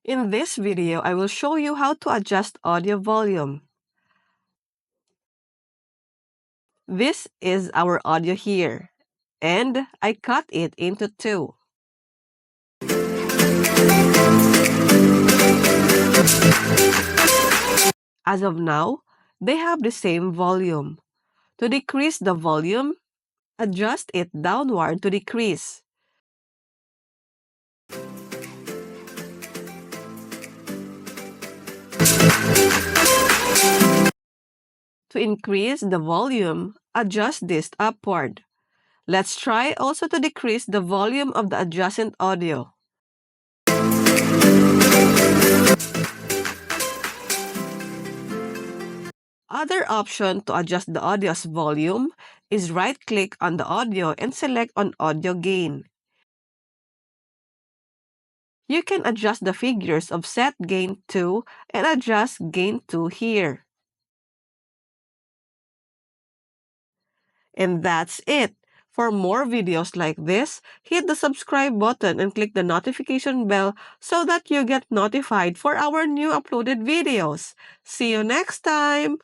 In this video, I will show you how to adjust audio volume. This is our audio here, and I cut it into two. As of now, they have the same volume. To decrease the volume, adjust it downward to decrease. To increase the volume, adjust this upward. Let's try also to decrease the volume of the adjacent audio. Other option to adjust the audio's volume is right-click on the audio and select on Audio Gain. You can adjust the figures of Set Gain 2 and adjust Gain 2 here. And that's it. For more videos like this, hit the subscribe button and click the notification bell so that you get notified for our new uploaded videos. See you next time!